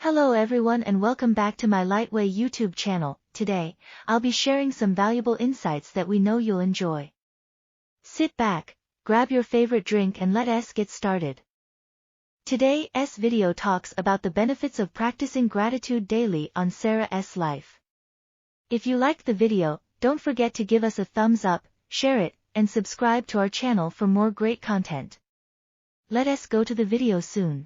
Hello everyone and welcome back to my Lightway YouTube channel. Today, I'll be sharing some valuable insights that we know you'll enjoy. Sit back, grab your favorite drink and let us get started. Today's video talks about the benefits of practicing gratitude daily on Sarah's life. If you liked the video, don't forget to give us a thumbs up, share it, and subscribe to our channel for more great content. Let us go to the video soon.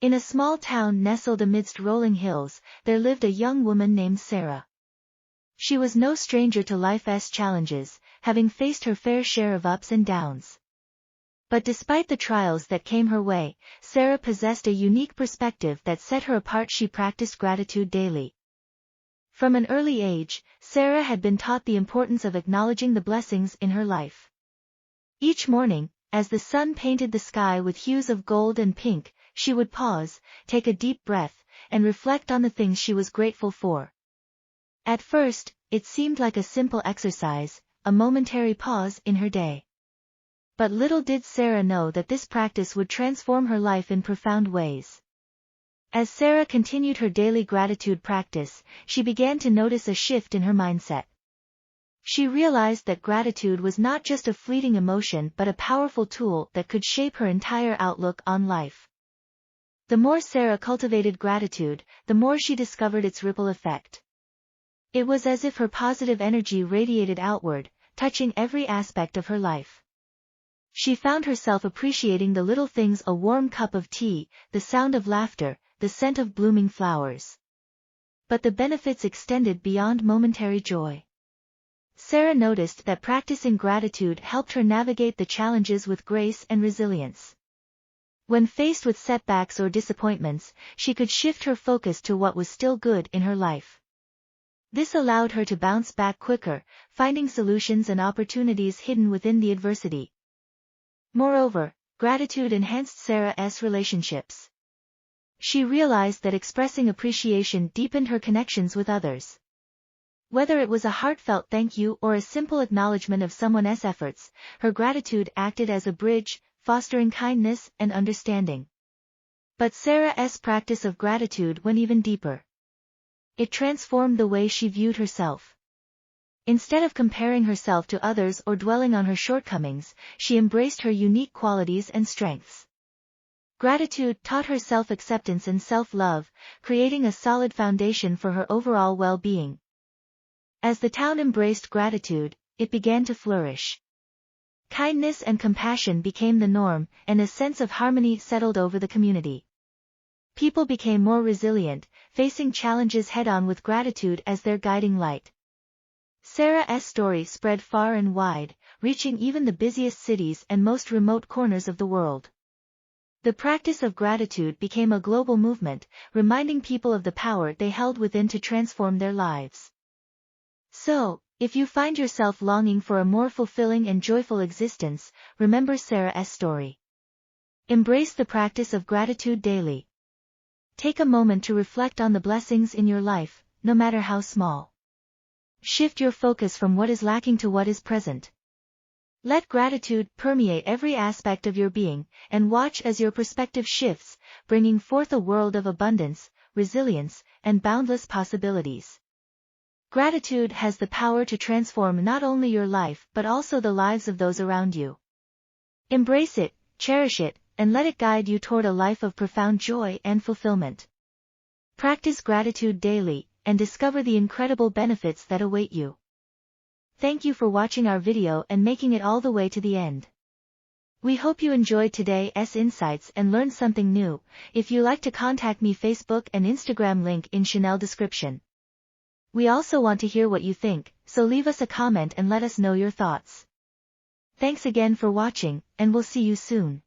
In a small town nestled amidst rolling hills, there lived a young woman named Sarah. She was no stranger to life's challenges, having faced her fair share of ups and downs. But despite the trials that came her way, Sarah possessed a unique perspective that set her apart. She practiced gratitude daily. From an early age, Sarah had been taught the importance of acknowledging the blessings in her life. Each morning, as the sun painted the sky with hues of gold and pink, she would pause, take a deep breath, and reflect on the things she was grateful for. At first, it seemed like a simple exercise, a momentary pause in her day. But little did Sarah know that this practice would transform her life in profound ways. As Sarah continued her daily gratitude practice, she began to notice a shift in her mindset. She realized that gratitude was not just a fleeting emotion but a powerful tool that could shape her entire outlook on life. The more Sarah cultivated gratitude, the more she discovered its ripple effect. It was as if her positive energy radiated outward, touching every aspect of her life. She found herself appreciating the little things: a warm cup of tea, the sound of laughter, the scent of blooming flowers. But the benefits extended beyond momentary joy. Sarah noticed that practicing gratitude helped her navigate the challenges with grace and resilience. When faced with setbacks or disappointments, she could shift her focus to what was still good in her life. This allowed her to bounce back quicker, finding solutions and opportunities hidden within the adversity. Moreover, gratitude enhanced Sarah's relationships. She realized that expressing appreciation deepened her connections with others. Whether it was a heartfelt thank you or a simple acknowledgement of someone's efforts, her gratitude acted as a bridge, fostering kindness and understanding. But Sarah's practice of gratitude went even deeper. It transformed the way she viewed herself. Instead of comparing herself to others or dwelling on her shortcomings, she embraced her unique qualities and strengths. Gratitude taught her self-acceptance and self-love, creating a solid foundation for her overall well-being. As the town embraced gratitude, it began to flourish. Kindness and compassion became the norm, and a sense of harmony settled over the community. People became more resilient, facing challenges head-on with gratitude as their guiding light. Sarah's story spread far and wide, reaching even the busiest cities and most remote corners of the world. The practice of gratitude became a global movement, reminding people of the power they held within to transform their lives. So, if you find yourself longing for a more fulfilling and joyful existence, remember Sarah's story. Embrace the practice of gratitude daily. Take a moment to reflect on the blessings in your life, no matter how small. Shift your focus from what is lacking to what is present. Let gratitude permeate every aspect of your being, and watch as your perspective shifts, bringing forth a world of abundance, resilience, and boundless possibilities. Gratitude has the power to transform not only your life but also the lives of those around you. Embrace it, cherish it, and let it guide you toward a life of profound joy and fulfillment. Practice gratitude daily, and discover the incredible benefits that await you. Thank you for watching our video and making it all the way to the end. We hope you enjoyed today's insights and learned something new. If you like to contact me, Facebook and Instagram link in channel description. We also want to hear what you think, so leave us a comment and let us know your thoughts. Thanks again for watching, and we'll see you soon.